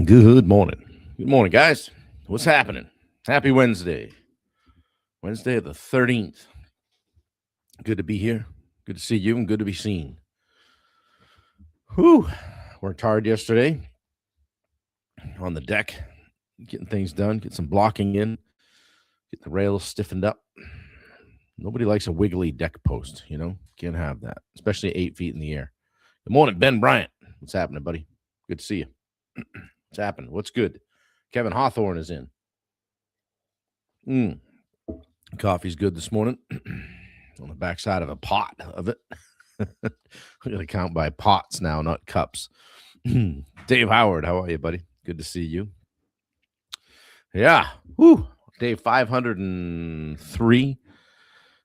Good morning. Good morning, guys. What's happening? Happy Wednesday. Wednesday the 13th. Good to be here. Good to see you and good to be seen. Whew. Worked hard yesterday on the deck, getting things done, get some blocking in, get the rails stiffened up. Nobody likes a wiggly deck post, Can't have that, especially 8 feet in the air. Good morning, Ben Bryant. What's happening, buddy? Good to see you. What's happening? What's good? Kevin Hawthorne is in. Coffee's good this morning. On the backside of a pot of it. We're going to count by pots now, not cups. Dave Howard, how are you, buddy? Good to see you. Yeah. Woo. Day 503.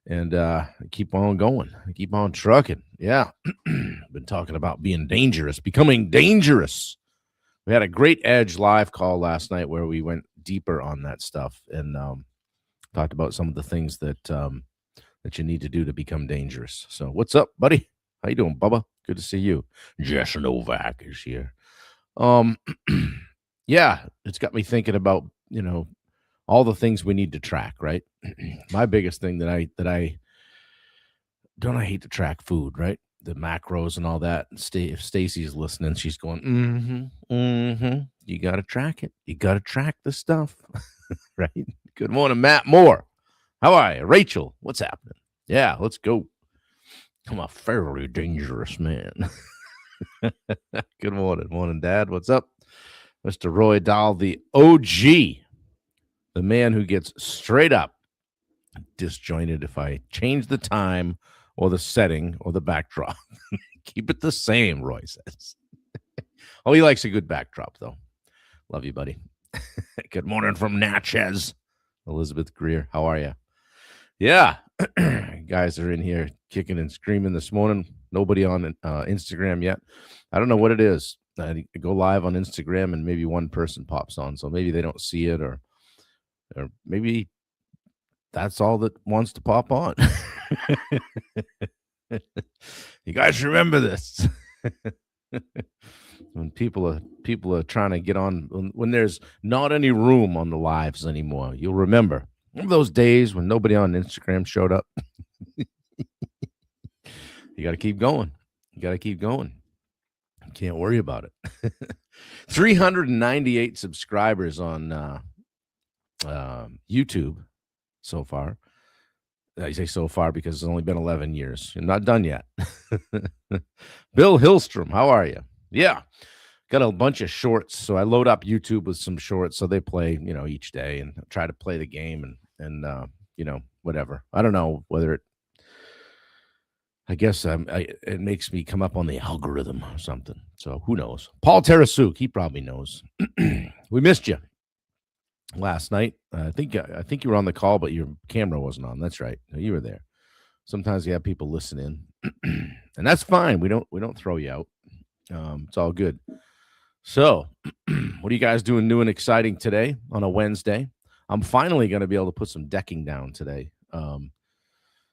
And keep on going. Keep on trucking. Yeah. Been talking about being dangerous, becoming dangerous. We had a great Edge live call last night where we went deeper on that stuff and talked about some of the things that you need to do to become dangerous. So what's up, buddy? How you doing, Bubba? Good to see you. Jess Novak is here. Yeah, it's got me thinking about, all the things we need to track, right? My biggest thing that I hate to track food, right? The macros and all that. If Stacy's listening, she's going, you got to track it. You got to track the stuff, right? Good morning, Matt Moore. How are you? Rachel, what's happening? Yeah, let's go. I'm a fairly dangerous man. Good morning. Morning, Dad. What's up? Mr. Roy Dahl, the OG, the man who gets straight up disjointed if I change the time or the setting or the backdrop. Keep it the same, Roy says. Oh, he likes a good backdrop, though. Love you, buddy. Good morning from Natchez. Elizabeth Greer, how are you? Yeah, guys are in here kicking and screaming this morning. Nobody on Instagram yet. I don't know what it is. I go live on Instagram and maybe one person pops on, so maybe they don't see it, or maybe that's all that wants to pop on. You guys remember this? When people are trying to get on, when there's not any room on the lives anymore, you'll remember those days when nobody on Instagram showed up. You got to keep going. Can't worry about it. 398 subscribers on YouTube so far. I say so far because it's only been 11 years. You're not done yet. Bill Hillstrom, how are you? Yeah. Got a bunch of shorts. So I load up YouTube with some shorts. So they play, each day, and try to play the game and whatever. I don't know whether I guess it makes me come up on the algorithm or something. So who knows? Paul Tarasuk, he probably knows. We missed you last night. I think you were on the call, but your camera wasn't on. That's right. No, you were there. Sometimes you have people listen in, and that's fine. We don't throw you out. It's all good. So, what are you guys doing new and exciting today on a Wednesday? I'm finally going to be able to put some decking down today.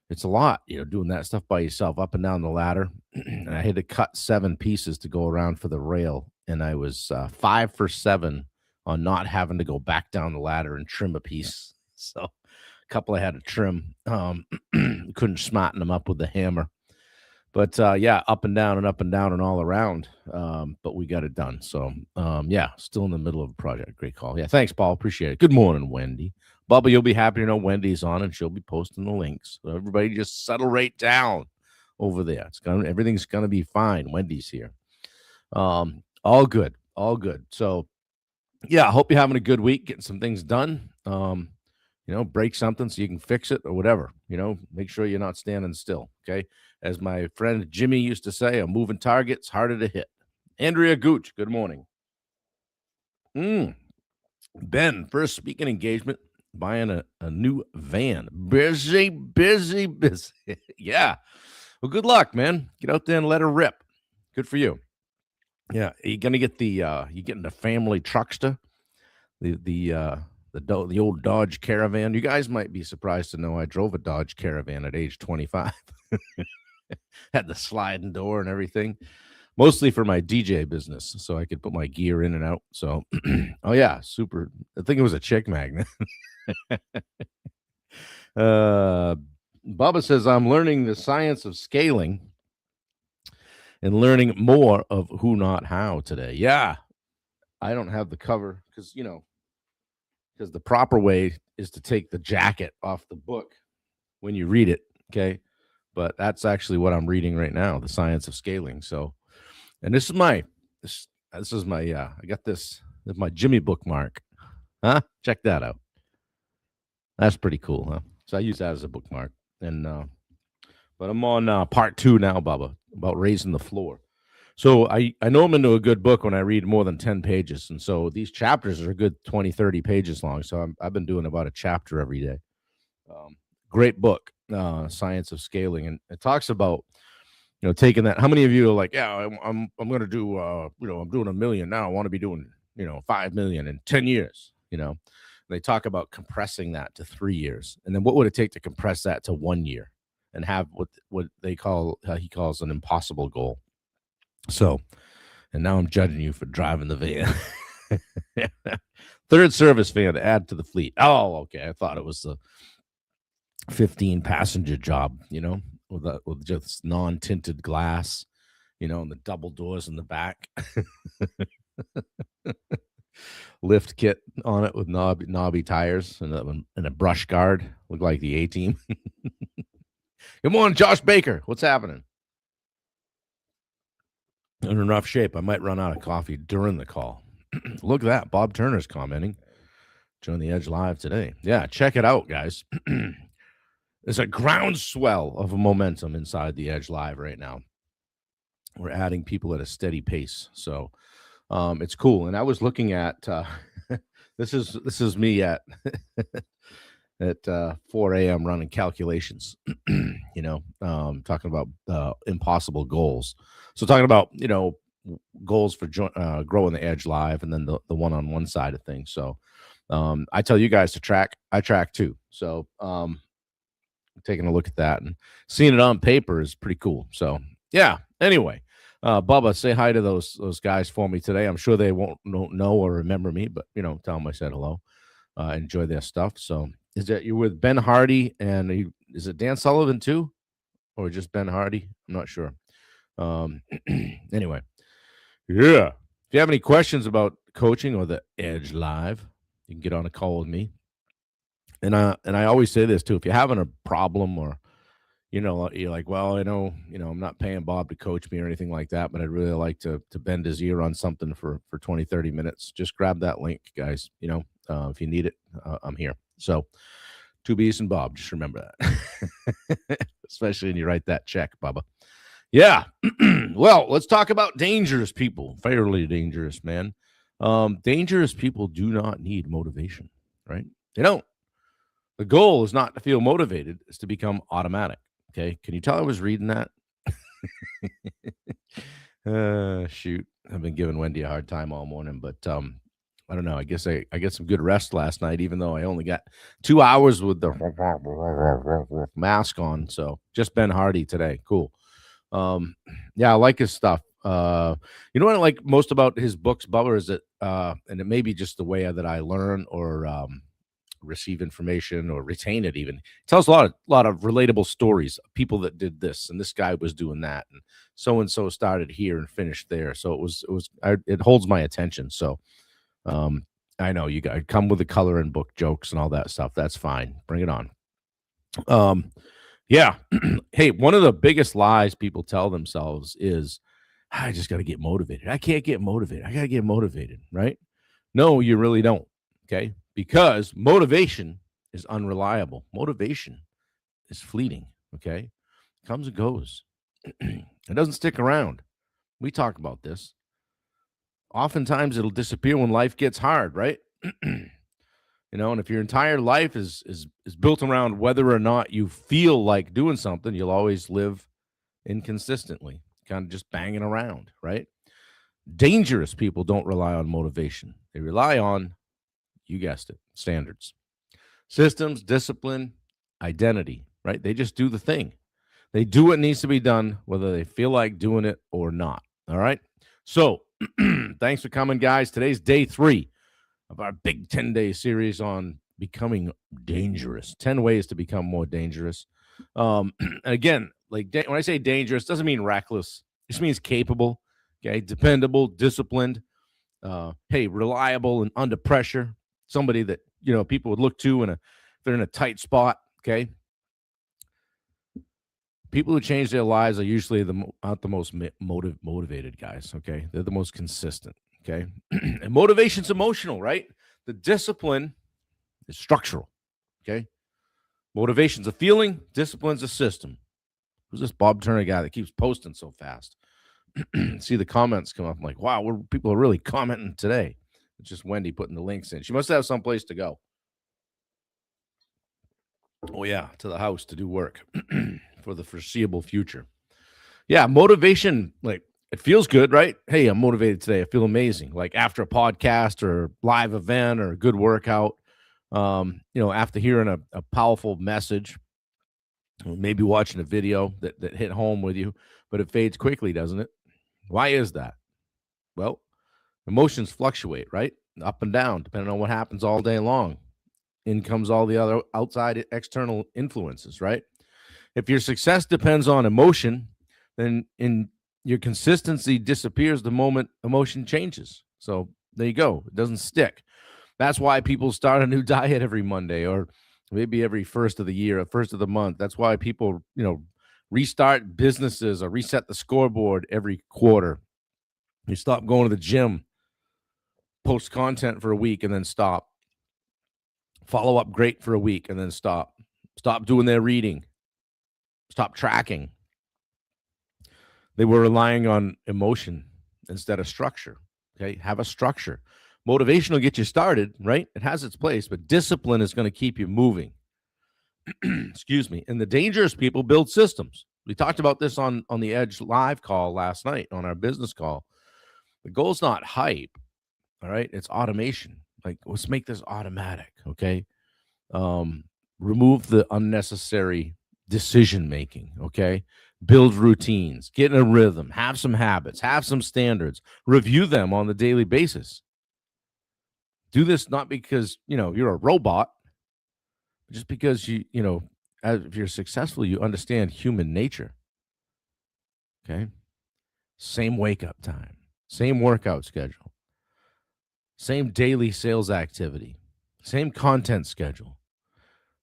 It's a lot, doing that stuff by yourself, up and down the ladder. And I had to cut 7 pieces to go around for the rail, and I was 5 for 7 on not having to go back down the ladder and trim a piece. So a couple I had to trim. Couldn't smarten them up with the hammer. But, yeah, up and down and all around. But we got it done. So, yeah, still in the middle of a project. Great call. Yeah, thanks, Paul. Appreciate it. Good morning, Wendy. Bubba, you'll be happy to know Wendy's on, and she'll be posting the links. So everybody just settle right down over there. Everything's going to be fine. Wendy's here. All good. So, yeah, I hope you're having a good week, getting some things done. Break something so you can fix it or whatever. Make sure you're not standing still, okay? As my friend Jimmy used to say, a moving target's harder to hit. Andrea Gooch, good morning. Ben, first speaking engagement, buying a new van. Busy. Yeah. Well, good luck, man. Get out there and let her rip. Good for you. Yeah. Are you going to get you getting the family truckster? The old Dodge Caravan. You guys might be surprised to know I drove a Dodge Caravan at age 25. Had the sliding door and everything. mostly for my DJ business, so I could put my gear in and out. So, oh yeah, super. I think it was a chick magnet. uh, Bubba says I'm learning the science of scaling and learning more of who, not how today. Yeah, I don't have the cover because because the proper way is to take the jacket off the book when you read it. Okay, but that's actually what I'm reading right now, the science of scaling. So, and this is my I got this is my Jimmy bookmark. Huh? Check that out. That's pretty cool, huh? So I use that as a bookmark. And but I'm on part 2 now, Bubba, about raising the floor. So I know I'm into a good book when I read more than 10 pages. And so these chapters are a good 20, 30 pages long. So I've been doing about a chapter every day. Um, Great book, Science of Scaling. And it talks about taking that. How many of you are like, yeah, I'm going to do, I'm doing 1 million now. I want to be doing, 5 million in 10 years, They talk about compressing that to 3 years. And then what would it take to compress that to 1 year and have what they call, he calls an impossible goal. So, and now I'm judging you for driving the van. Third service van to add to the fleet. Oh, okay. I thought it was the 15 passenger job, with just non-tinted glass, and the double doors in the back. Lift kit on it with knobby tires and a brush guard. Look like the A-team. Good morning, Josh Baker. What's happening? In rough shape. I might run out of coffee during the call. Look at that. Bob Turner's commenting. Join the Edge Live today. Yeah, check it out, guys. There's a groundswell of momentum inside the Edge Live right now. We're adding people at a steady pace. So it's cool. And I was looking at this is me at at 4 a.m. running calculations, talking about impossible goals. So talking about, goals for growing the Edge Live and then the one-on-one side of things. So I tell you guys to track. I track too. So taking a look at that and seeing it on paper is pretty cool. So yeah. Anyway, Bubba, say hi to those guys for me today. I'm sure they won't know or remember me, but tell them I said hello. Enjoy their stuff. So is that you're with Ben Hardy and is it Dan Sullivan too, or just Ben Hardy? I'm not sure. Anyway, yeah. If you have any questions about coaching or the Edge Live, you can get on a call with me. And I always say this too: if you're having a problem or you're like, well, I'm not paying Bob to coach me or anything like that, but I'd really like to bend his ear on something for 20, 30 minutes. Just grab that link, guys. If you need it, I'm here. So, 2B's and Bob, just remember that. Especially when you write that check, Bubba. Yeah. Well, let's talk about dangerous people. Fairly dangerous, man. Dangerous people do not need motivation, right? They don't. The goal is not to feel motivated, it's to become automatic. Okay. Can you tell I was reading that? Shoot. I've been giving Wendy a hard time all morning, but I don't know. I guess I get some good rest last night, even though I only got 2 hours with the mask on. So just Ben Hardy today. Cool. Yeah, I like his stuff. You know what I like most about his books, Bubba, is that and it may be just the way that I learn or receive information or retain it. Even it tells a lot of relatable stories of people that did this and this guy was doing that and so started here and finished there. So it holds my attention. So I know you guys come with the color and book jokes and all that stuff. That's fine. Bring it on. Yeah. Hey, one of the biggest lies people tell themselves is I just got to get motivated. I can't get motivated. I got to get motivated, right? No, you really don't. Okay. Because motivation is unreliable. Motivation is fleeting. Okay. It comes and goes. It doesn't stick around. We talk about this. Oftentimes it'll disappear when life gets hard, right? And if your entire life is built around whether or not you feel like doing something, you'll always live inconsistently, kind of just banging around, right? Dangerous people don't rely on motivation. They rely on, you guessed it, standards, systems, discipline, identity, right? They just do the thing. They do what needs to be done, whether they feel like doing it or not, All right. So thanks for coming, guys. Today's day 3 of our big 10-day series on becoming dangerous. 10 ways to become more dangerous. Again, like when I say dangerous, doesn't mean reckless. It just means capable, okay, dependable, disciplined, hey, reliable and under pressure. Somebody that, people would look to if they're in a tight spot, okay? People who change their lives are usually not the most motivated guys, okay? They're the most consistent, okay? And motivation's emotional, right? The discipline is structural, okay? Motivation's a feeling, discipline's a system. Who's this Bob Turner guy that keeps posting so fast? See the comments come up. I'm like, wow, people are really commenting today. It's just Wendy putting the links in. She must have some place to go. Oh, yeah, to the house to do work for the foreseeable future. Yeah, motivation, like, it feels good, right? Hey, I'm motivated today. I feel amazing. Like after a podcast or live event or a good workout, after hearing a powerful message, maybe watching a video that hit home with you, but it fades quickly, doesn't it? Why is that? Well, emotions fluctuate, right? Up and down, depending on what happens all day long. In comes all the other outside external influences, right? If your success depends on emotion, then your consistency disappears the moment emotion changes. So there you go. It doesn't stick. That's why people start a new diet every Monday or maybe every first of the year or first of the month. That's why people, restart businesses or reset the scoreboard every quarter. You stop going to the gym, post content for a week and then stop. Follow up great for a week and then stop. Stop doing their reading. Stop tracking. They were relying on emotion instead of structure. Okay, have a structure. Motivation will get you started, right? It has its place, but discipline is going to keep you moving. Excuse me. And the dangerous people build systems. We talked about this on the Edge live call last night on our business call. The goal is not hype, all right? It's automation. Like, let's make this automatic, okay? Remove the unnecessary decision making, okay? Build routines, get in a rhythm, have some habits, have some standards, review them on the daily basis. Do this not because, you're a robot, but just because if you're successful, you understand human nature. Okay? Same wake up time, same workout schedule, same daily sales activity, same content schedule,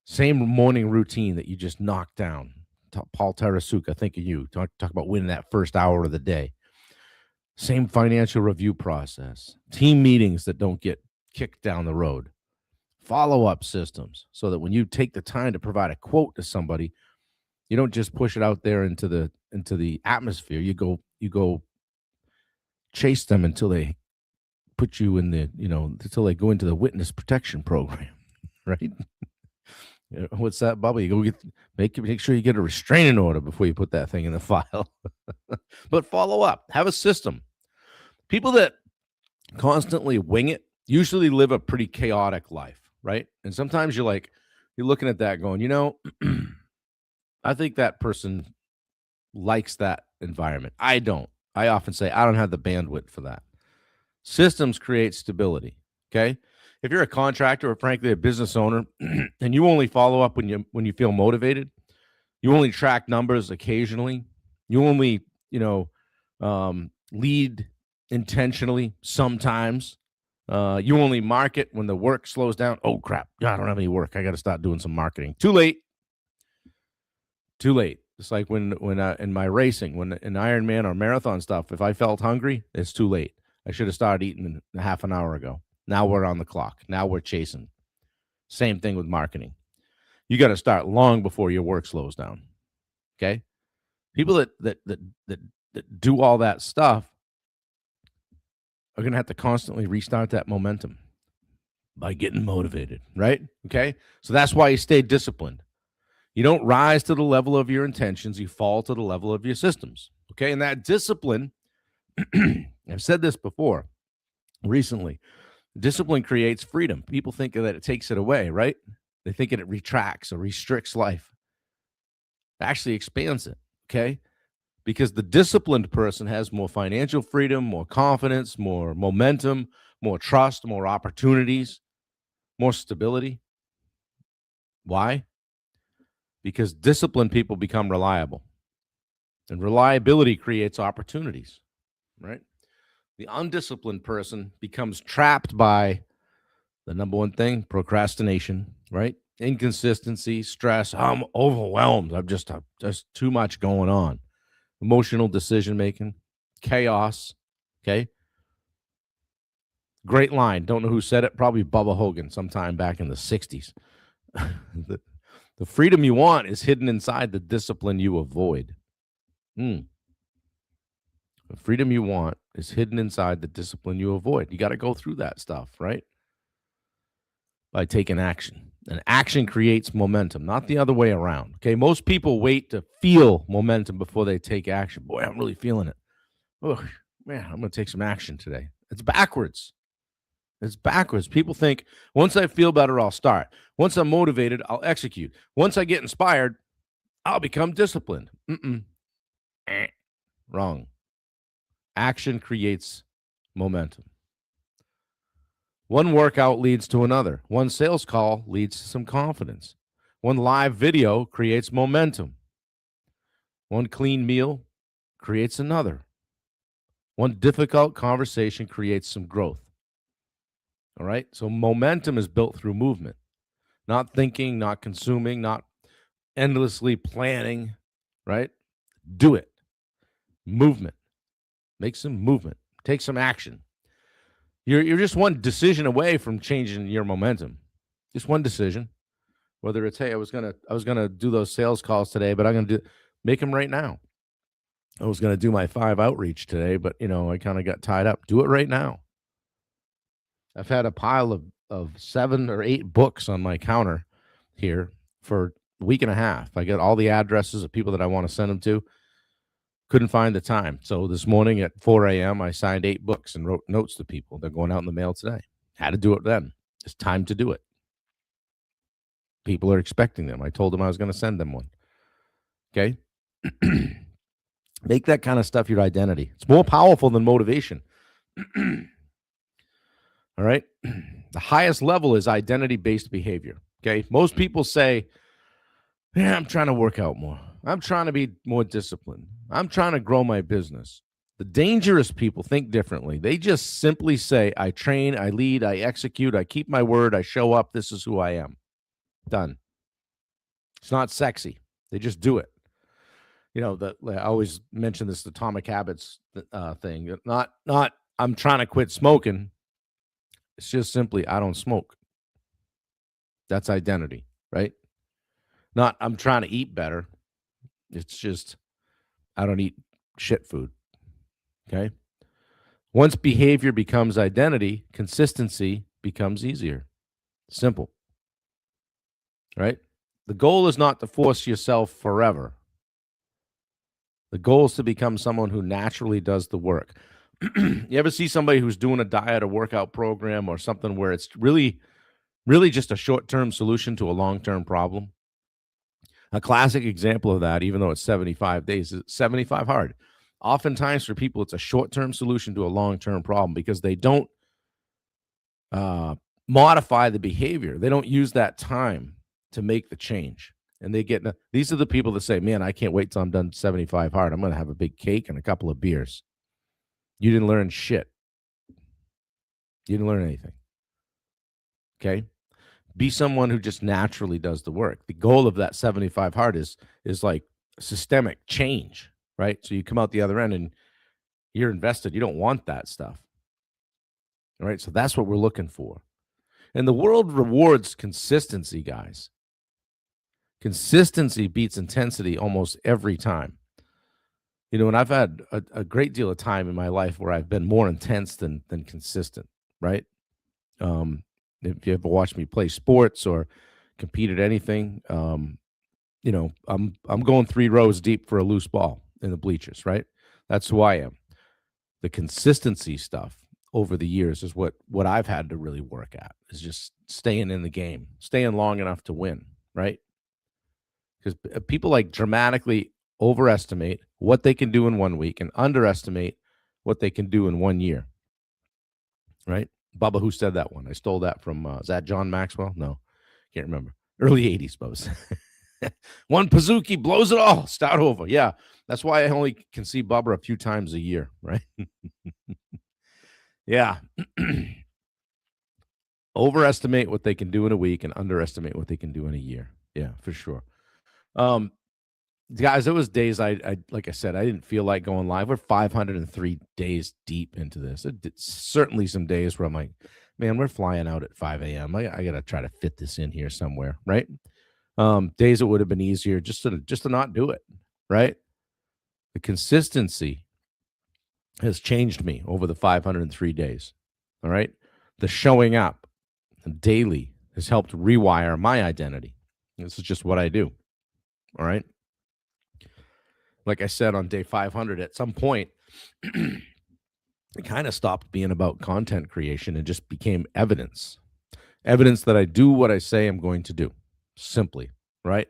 same morning routine that you just knocked down. Paul Tarasuk, I think of you. Talk about winning that first hour of the day. Same financial review process. Team meetings that don't get kicked down the road. Follow-up systems so that when you take the time to provide a quote to somebody, you don't just push it out there into the atmosphere. You go chase them until they put you in until they go into the witness protection program, right? What's that, Bubba? You go make sure you get a restraining order before you put that thing in the file. But follow up, have a system. People that constantly wing it usually live a pretty chaotic life, right? And sometimes you're looking at that going, I think that person likes that environment. I don't. I often say I don't have the bandwidth for that. Systems create stability, okay? If you're a contractor or frankly a business owner and you only follow up when you feel motivated, you only track numbers occasionally, you only, lead intentionally sometimes, you only market when the work slows down. Oh, crap. I don't have any work. I got to start doing some marketing. Too late. It's like when in my racing, when in Ironman or marathon stuff, if I felt hungry, it's too late. I should have started eating a half an hour ago. Now we're on the clock. Now we're chasing. Same thing with marketing. You got to start long before your work slows down. Okay? People that do all that stuff are going to have to constantly restart that momentum by getting motivated, right? Okay? So that's why you stay disciplined. You don't rise to the level of your intentions. You fall to the level of your systems. Okay? And that discipline, I've said this before recently, discipline creates freedom. People think that it takes it away, right? They think it retracts or restricts life. It actually expands it, okay? because the disciplined person has more financial freedom, more confidence, more momentum, more trust, more opportunities, more stability. Why? Because disciplined people become reliable, and reliability creates opportunities, right? The undisciplined person becomes trapped by the number one thing, procrastination, right? Inconsistency, stress. I'm overwhelmed. I'm just too much going on. Emotional decision making, chaos. Okay. Great line. Don't know who said it. Probably Bubba Hogan sometime back in the 60s. the freedom you want is hidden inside the discipline you avoid. The freedom you want is hidden inside the discipline you avoid. You got to go through that stuff, right? By taking action. And action creates momentum, not the other way around. Okay. Most people wait to feel momentum before they take action. Boy, I'm really feeling it. Oh, man, I'm going to take some action today. It's backwards. It's backwards. People think once I feel better, I'll start. Once I'm motivated, I'll execute. Once I get inspired, I'll become disciplined. Wrong. Action creates momentum. One workout leads to another. One sales call leads to some confidence. One live video creates momentum. One clean meal creates another. One difficult conversation creates some growth. All right? So momentum is built through movement, not thinking, not consuming, not endlessly planning, right? Do it. Movement. Make some movement. Take some action. You're just one decision away from changing your momentum. Just one decision. Whether it's, hey, I was gonna do those sales calls today, but I'm gonna make them right now. I was gonna do my 5 outreach today, but I kind of got tied up. Do it right now. I've had a pile of 7 or 8 books on my counter here for a week and a half. I got all the addresses of people that I want to send them to. Couldn't find the time. So this morning at 4 a.m., I signed 8 books and wrote notes to people. They're going out in the mail today. Had to do it then. It's time to do it. People are expecting them. I told them I was going to send them one. Okay? Make that kind of stuff your identity. It's more powerful than motivation. All right? The highest level is identity-based behavior. Okay? Most people say, yeah, I'm trying to work out more. I'm trying to be more disciplined. I'm trying to grow my business. The dangerous people think differently. They just simply say, I train, I lead, I execute, I keep my word, I show up. This is who I am. Done. It's not sexy. They just do it. I always mention this Atomic Habits thing. Not I'm trying to quit smoking. It's just simply I don't smoke. That's identity, right? Not I'm trying to eat better. It's just I don't eat shit food. Okay? Once behavior becomes identity, consistency becomes easier. Simple. Right? The goal is not to force yourself forever. The goal is to become someone who naturally does the work. You ever see somebody who's doing a diet or workout program or something where it's really, really just a short-term solution to a long-term problem? A classic example of that, even though it's 75 days, is 75 hard. Oftentimes for people, it's a short-term solution to a long-term problem because they don't modify the behavior. They don't use that time to make the change. And these are the people that say, man, I can't wait till I'm done 75 hard. I'm going to have a big cake and a couple of beers. You didn't learn shit. You didn't learn anything. Okay? Be someone who just naturally does the work. The goal of that 75 hard is like systemic change, right? So you come out the other end and you're invested. You don't want that stuff. All right? So that's what we're looking for. And the world rewards consistency, guys. Consistency beats intensity almost every time. And I've had a great deal of time in my life where I've been more intense than consistent, right? If you ever watched me play sports or compete at anything, I'm going 3 rows deep for a loose ball in the bleachers, right? That's who I am. The consistency stuff over the years is what I've had to really work at, is just staying in the game, staying long enough to win, right? Because people like dramatically overestimate what they can do in 1 week and underestimate what they can do in 1 year. Right? Bubba, who said that one? I stole that from, is that John Maxwell? No, can't remember. Early 80s, Bubba. One Pazuki blows it all. Start over. Yeah, that's why I only can see Bubba a few times a year, right? Yeah. Overestimate what they can do in a week and underestimate what they can do in a year. Yeah, for sure. Um, guys, there was days I like I said, I didn't feel like going live. We're 503 days deep into this. Certainly some days where I'm like, man, we're flying out at 5 a.m. I got to try to fit this in here somewhere, right? Days it would have been easier just to not do it, right? The consistency has changed me over the 503 days. All right. The showing up daily has helped rewire my identity. This is just what I do. All right. Like I said on day 500, at some point, it kind of stopped being about content creation and just became evidence that I do what I say I'm going to do. Simply, right?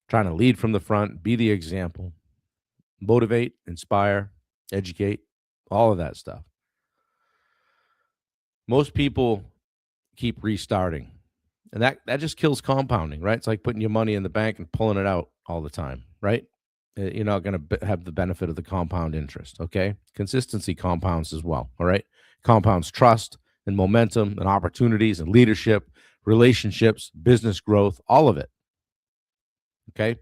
Trying to lead from the front, be the example, motivate, inspire, educate, all of that stuff. Most people keep restarting, and that just kills compounding, right? It's like putting your money in the bank and pulling it out all the time, right? You're not going to have the benefit of the compound interest, okay? Consistency compounds as well, all right? Compounds trust and momentum and opportunities and leadership, relationships, business growth, all of it, okay?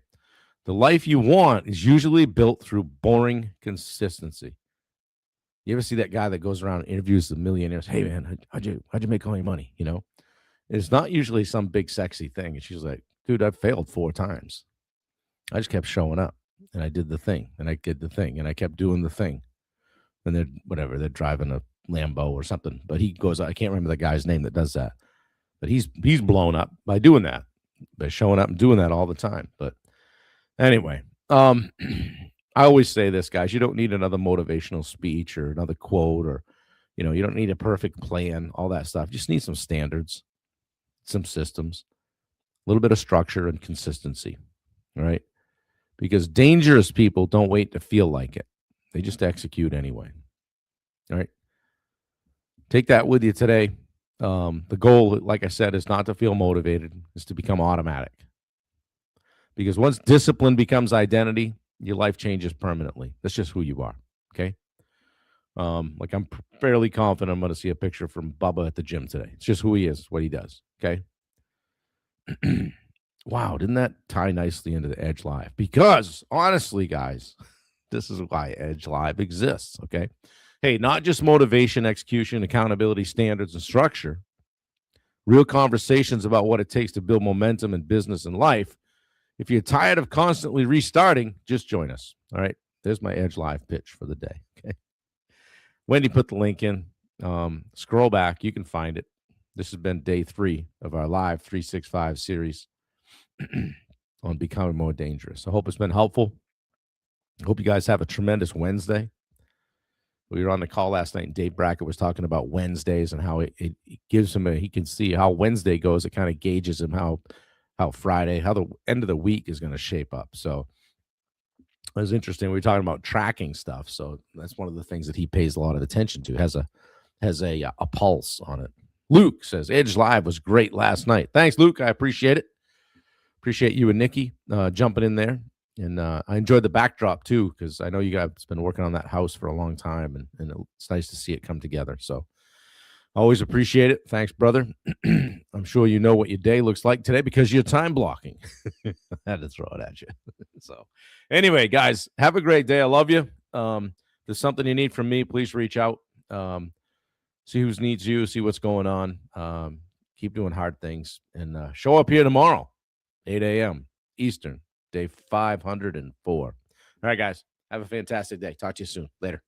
The life you want is usually built through boring consistency. You ever see that guy that goes around and interviews the millionaires? Hey, man, how'd you make all your money? You know, it's not usually some big sexy thing. And she's like, dude, I've failed 4 times. I just kept showing up and I did the thing and I did the thing and I kept doing the thing. And they're driving a Lambo or something. But he goes, I can't remember the guy's name that does that. But he's blown up by doing that, by showing up and doing that all the time. But anyway, I always say this, guys, you don't need another motivational speech or another quote or, you don't need a perfect plan, all that stuff. You just need some standards, some systems, a little bit of structure and consistency, right? Because dangerous people don't wait to feel like it. They just execute anyway, all right? Take that with you today. The goal, like I said, is not to feel motivated, is to become automatic. Because once discipline becomes identity, your life changes permanently. That's just who you are, okay? Like I'm fairly confident I'm going to see a picture from Bubba at the gym today. It's just who he is, what he does, okay? Wow, didn't that tie nicely into the Edge Live? Because honestly, guys, this is why Edge Live exists, okay? Hey, not just motivation, execution, accountability, standards, and structure. Real conversations about what it takes to build momentum in business and life. If you're tired of constantly restarting, just join us. All right. There's my Edge Live pitch for the day. Okay. Wendy put the link in. Scroll back. You can find it. This has been day 3 of our live 365 series on becoming more dangerous. I hope it's been helpful. I hope you guys have a tremendous Wednesday. We were on the call last night and Dave Brackett was talking about Wednesdays and how it gives him he can see how Wednesday goes. It kind of gauges him how Friday, how the end of the week is going to shape up. So it was interesting. We were talking about tracking stuff. So that's one of the things that he pays a lot of attention to, has a pulse on it. Luke says, Edge Live was great last night. Thanks, Luke. I appreciate it. Appreciate you and Nikki jumping in there. And I enjoyed the backdrop too, because I know you guys have been working on that house for a long time and it's nice to see it come together. So always appreciate it. Thanks, brother. I'm sure you know what your day looks like today because you're time blocking. I had to throw it at you. So anyway, guys, have a great day. I love you. If there's something you need from me, please reach out. See who needs you, see what's going on. Keep doing hard things and show up here tomorrow, 8 a.m. Eastern, day 504. All right, guys, have a fantastic day. Talk to you soon. Later.